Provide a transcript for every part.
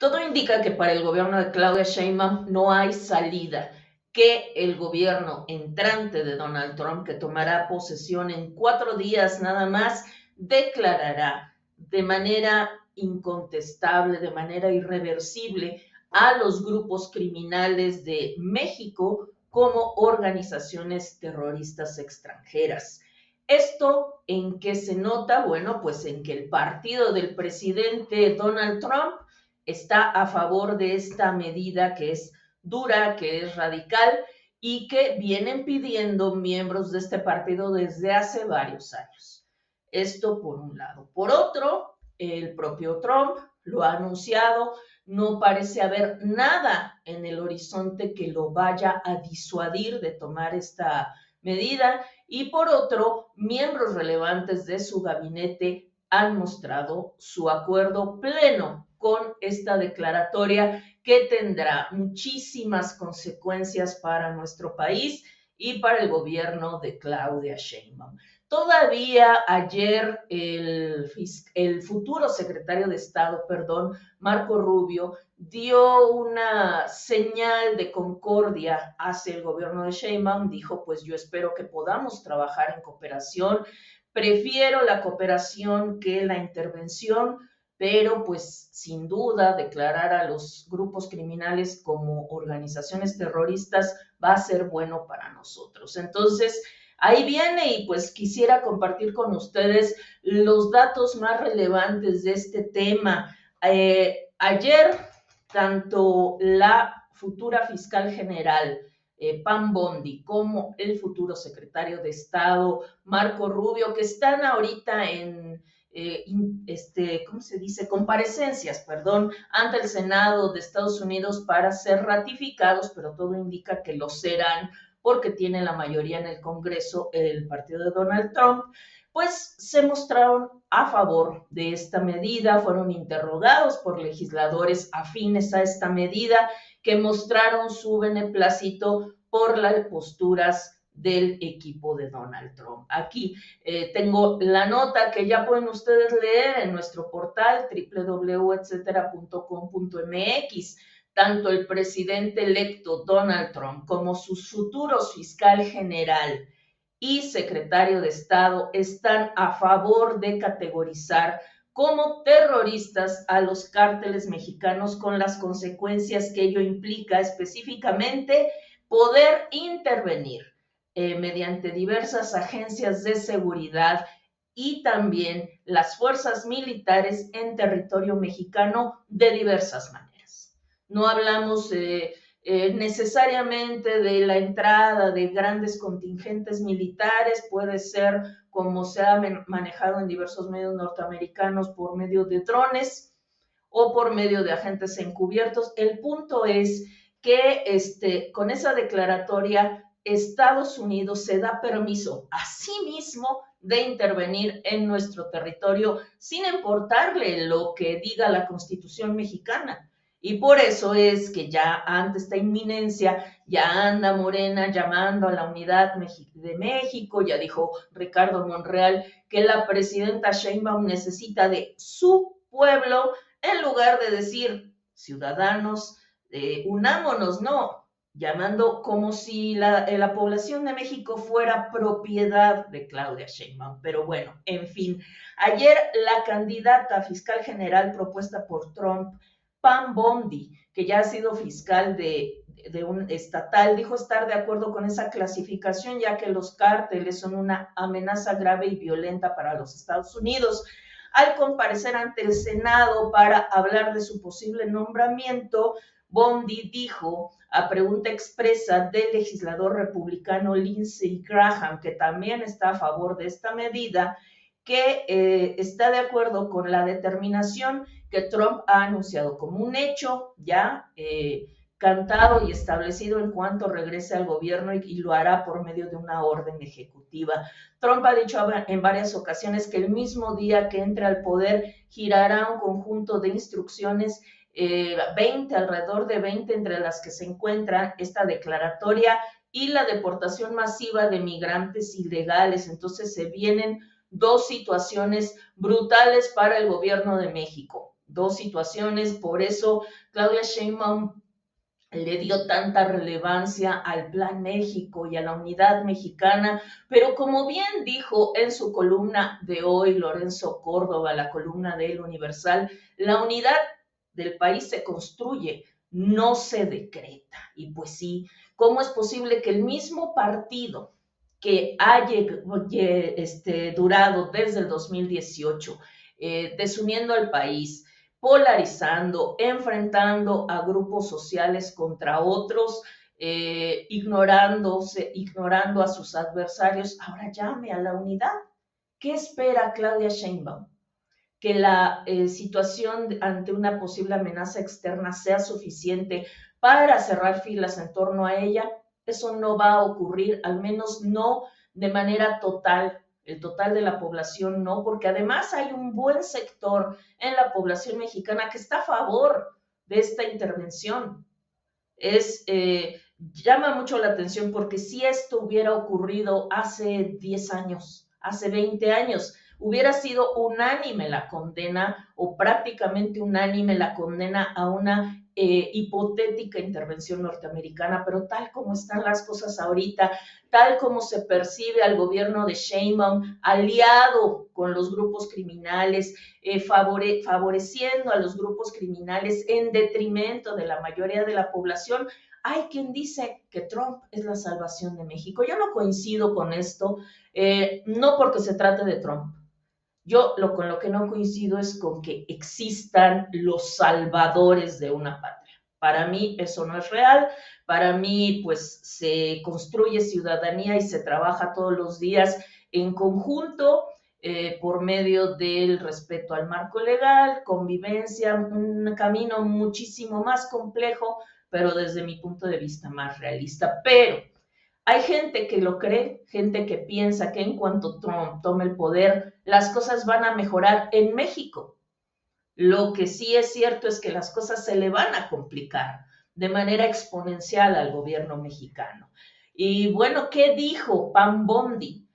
Todo indica que para el gobierno de Claudia Sheinbaum no hay salida, que el gobierno entrante de Donald Trump, que tomará posesión en 4 días nada más, declarará de manera incontestable, de manera irreversible, a los grupos criminales de México como organizaciones terroristas extranjeras. ¿Esto en qué se nota? Bueno, pues en que el partido del presidente Donald Trump está a favor de esta medida que es dura, que es radical y que vienen pidiendo miembros de este partido desde hace varios años. Esto por un lado. Por otro, el propio Trump lo ha anunciado, no parece haber nada en el horizonte que lo vaya a disuadir de tomar esta medida y por otro, miembros relevantes de su gabinete han mostrado su acuerdo pleno con esta declaratoria que tendrá muchísimas consecuencias para nuestro país y para el gobierno de Claudia Sheinbaum. Todavía ayer el futuro secretario de Estado, Marco Rubio, dio una señal de concordia hacia el gobierno de Sheinbaum, dijo, pues yo espero que podamos trabajar en cooperación, prefiero la cooperación que la intervención, pero pues sin duda declarar a los grupos criminales como organizaciones terroristas va a ser bueno para nosotros. Entonces, ahí viene y pues quisiera compartir con ustedes los datos más relevantes de este tema. Ayer, tanto la futura fiscal general Pam Bondi como el futuro secretario de Estado Marco Rubio, que están ahorita en ¿cómo se dice? Comparecencias, ante el Senado de Estados Unidos para ser ratificados, pero todo indica que lo serán porque tiene la mayoría en el Congreso el partido de Donald Trump, pues se mostraron a favor de esta medida, fueron interrogados por legisladores afines a esta medida que mostraron su beneplácito por las posturas del equipo de Donald Trump. Aquí tengo la nota que ya pueden ustedes leer en nuestro portal www.etcetera.com.mx. Tanto el presidente electo Donald Trump como sus futuros fiscal general y secretario de Estado están a favor de categorizar como terroristas a los cárteles mexicanos con las consecuencias que ello implica, específicamente poder intervenir mediante diversas agencias de seguridad y también las fuerzas militares en territorio mexicano de diversas maneras. No hablamos necesariamente de la entrada de grandes contingentes militares, puede ser como se ha manejado en diversos medios norteamericanos por medio de drones o por medio de agentes encubiertos. El punto es que con esa declaratoria Estados Unidos se da permiso a sí mismo de intervenir en nuestro territorio sin importarle lo que diga la Constitución mexicana. Y por eso es que ya ante esta inminencia, ya anda Morena llamando a la unidad de México, ya dijo Ricardo Monreal que la presidenta Sheinbaum necesita de su pueblo, en lugar de decir, ciudadanos, unámonos, no, llamando como si la población de México fuera propiedad de Claudia Sheinbaum. Pero bueno, en fin, ayer la candidata fiscal general propuesta por Trump, Pam Bondi, que ya ha sido fiscal de un estatal, dijo estar de acuerdo con esa clasificación, ya que los cárteles son una amenaza grave y violenta para los Estados Unidos. Al comparecer ante el Senado para hablar de su posible nombramiento, Bondi dijo, a pregunta expresa del legislador republicano Lindsey Graham, que también está a favor de esta medida, que está de acuerdo con la determinación que Trump ha anunciado como un hecho ya cantado y establecido en cuanto regrese al gobierno y lo hará por medio de una orden ejecutiva. Trump ha dicho en varias ocasiones que el mismo día que entre al poder girará un conjunto de instrucciones, alrededor de 20, entre las que se encuentra esta declaratoria y la deportación masiva de migrantes ilegales. Entonces se vienen dos situaciones brutales para el gobierno de México. dos situaciones, por eso Claudia Sheinbaum le dio tanta relevancia al Plan México y a la unidad mexicana, pero como bien dijo en su columna de hoy Lorenzo Córdoba, la columna del Universal, la unidad del país se construye, no se decreta. Y pues sí, ¿cómo es posible que el mismo partido que ha durado desde el 2018, desuniendo al país, polarizando, enfrentando a grupos sociales contra otros, ignorando a sus adversarios, ahora llame a la unidad? ¿Qué espera Claudia Sheinbaum? ¿Que la situación ante una posible amenaza externa sea suficiente para cerrar filas en torno a ella? Eso no va a ocurrir, al menos no de manera total. El total de la población no, porque además hay un buen sector en la población mexicana que está a favor de esta intervención. Llama mucho la atención porque si esto hubiera ocurrido hace 10 años, hace 20 años, hubiera sido unánime la condena o prácticamente unánime la condena a una hipotética intervención norteamericana, pero tal como están las cosas ahorita, tal como se percibe al gobierno de Sheinbaum aliado con los grupos criminales, favoreciendo a los grupos criminales en detrimento de la mayoría de la población, hay quien dice que Trump es la salvación de México. Yo no coincido con esto, no porque se trate de Trump. Con lo que no coincido es con que existan los salvadores de una patria. Para mí eso no es real. Para mí, pues, se construye ciudadanía y se trabaja todos los días en conjunto, por medio del respeto al marco legal, convivencia, un camino muchísimo más complejo, pero desde mi punto de vista más realista. Pero hay gente que lo cree, gente que piensa que en cuanto Trump tome el poder, las cosas van a mejorar en México. Lo que sí es cierto es que las cosas se le van a complicar de manera exponencial al gobierno mexicano. Y bueno, ¿qué dijo Pam Bondi?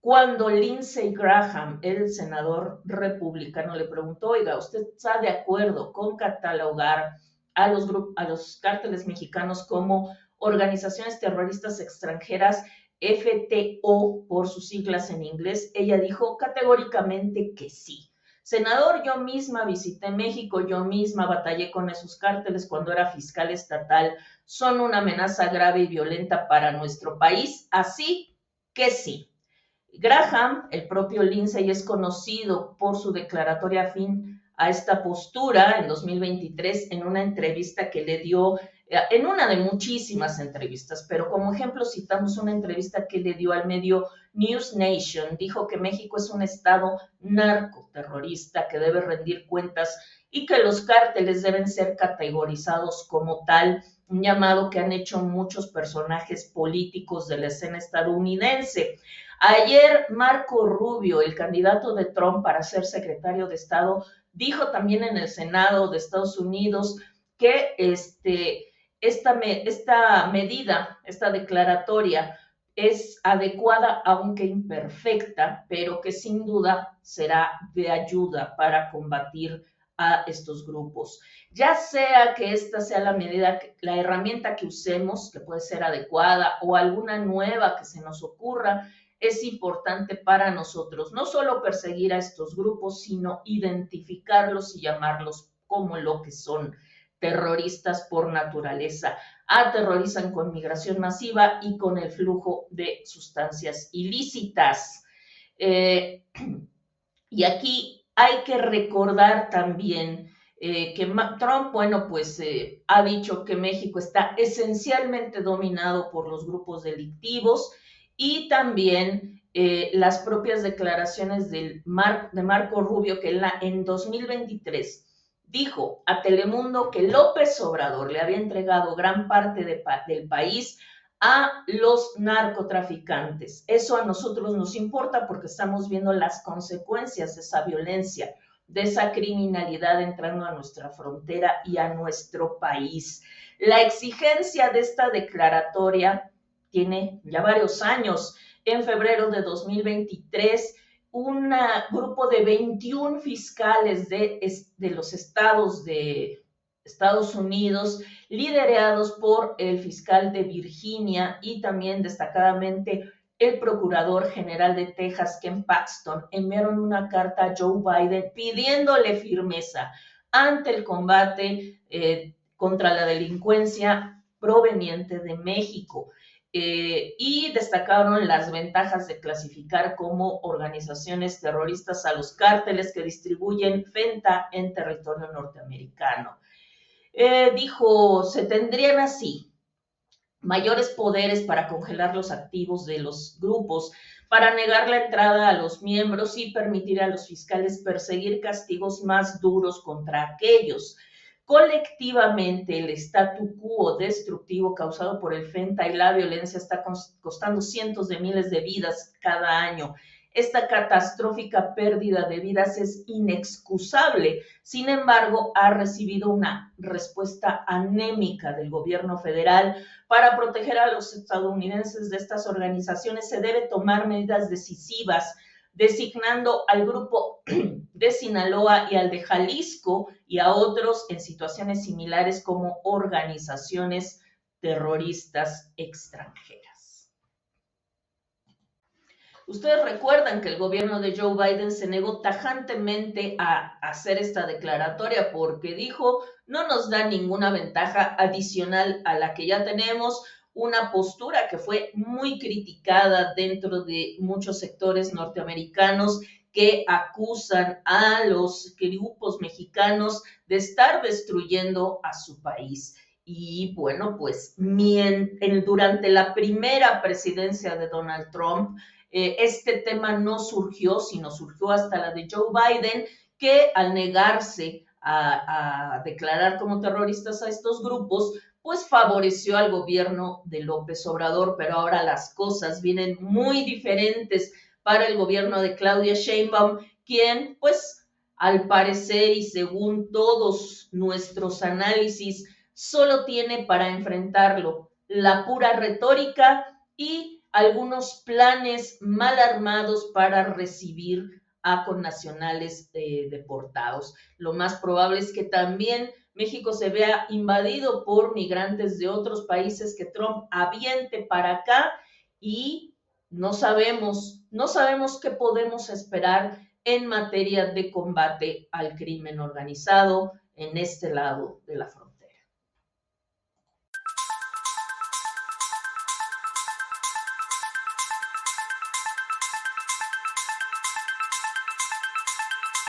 Cuando Lindsey Graham, el senador republicano, le preguntó, oiga, ¿usted está de acuerdo con catalogar a los cárteles mexicanos como organizaciones terroristas extranjeras, FTO por sus siglas en inglés? Ella dijo categóricamente que sí. Senador, yo misma visité México, yo misma batallé con esos cárteles cuando era fiscal estatal, son una amenaza grave y violenta para nuestro país, así que sí. Graham, el propio Lindsey, es conocido por su declaratoria afín a esta postura en 2023 en una entrevista que le dio, en una de muchísimas entrevistas, pero como ejemplo citamos una entrevista que le dio al medio News Nation. Dijo que México es un estado narcoterrorista que debe rendir cuentas y que los cárteles deben ser categorizados como tal, un llamado que han hecho muchos personajes políticos de la escena estadounidense. Ayer Marco Rubio, el candidato de Trump para ser secretario de Estado, dijo también en el Senado de Estados Unidos que esta medida, esta declaratoria, es adecuada, aunque imperfecta, pero que sin duda será de ayuda para combatir a estos grupos. Ya sea que esta sea la medida, la herramienta que usemos, que puede ser adecuada, o alguna nueva que se nos ocurra, es importante para nosotros no solo perseguir a estos grupos, sino identificarlos y llamarlos como lo que son, terroristas por naturaleza. Aterrorizan con migración masiva y con el flujo de sustancias ilícitas. Y aquí hay que recordar también que Trump, bueno, pues ha dicho que México está esencialmente dominado por los grupos delictivos, y también las propias declaraciones de Marco Rubio, que en 2023 dijo a Telemundo que López Obrador le había entregado gran parte del país a los narcotraficantes. Eso a nosotros nos importa porque estamos viendo las consecuencias de esa violencia, de esa criminalidad entrando a nuestra frontera y a nuestro país. La exigencia de esta declaratoria tiene ya varios años. En febrero de 2023, un grupo de 21 fiscales de los estados de Estados Unidos, liderados por el fiscal de Virginia y también destacadamente el procurador general de Texas, Ken Paxton, enviaron una carta a Joe Biden pidiéndole firmeza ante el combate contra la delincuencia proveniente de México. Y destacaron las ventajas de clasificar como organizaciones terroristas a los cárteles que distribuyen fenta en territorio norteamericano. Dijo, se tendrían así mayores poderes para congelar los activos de los grupos, para negar la entrada a los miembros y permitir a los fiscales perseguir castigos más duros contra aquellos. Colectivamente, el statu quo destructivo causado por el FENTA y la violencia está costando cientos de miles de vidas cada año. Esta catastrófica pérdida de vidas es inexcusable. Sin embargo, ha recibido una respuesta anémica del gobierno federal. Para proteger a los estadounidenses de estas organizaciones se debe tomar medidas decisivas, designando al grupo de Sinaloa y al de Jalisco y a otros en situaciones similares como organizaciones terroristas extranjeras. Ustedes recuerdan que el gobierno de Joe Biden se negó tajantemente a hacer esta declaratoria porque dijo, no nos da ninguna ventaja adicional a la que ya tenemos, una postura que fue muy criticada dentro de muchos sectores norteamericanos que acusan a los grupos mexicanos de estar destruyendo a su país. Y bueno, pues durante la primera presidencia de Donald Trump, este tema no surgió, sino surgió hasta la de Joe Biden, que al negarse a declarar como terroristas a estos grupos, pues favoreció al gobierno de López Obrador, pero ahora las cosas vienen muy diferentes para el gobierno de Claudia Sheinbaum, quien pues al parecer y según todos nuestros análisis, solo tiene para enfrentarlo la pura retórica y algunos planes mal armados para recibir a connacionales deportados. Lo más probable es que también México se vea invadido por migrantes de otros países que Trump aviente para acá y no sabemos qué podemos esperar en materia de combate al crimen organizado en este lado de la frontera.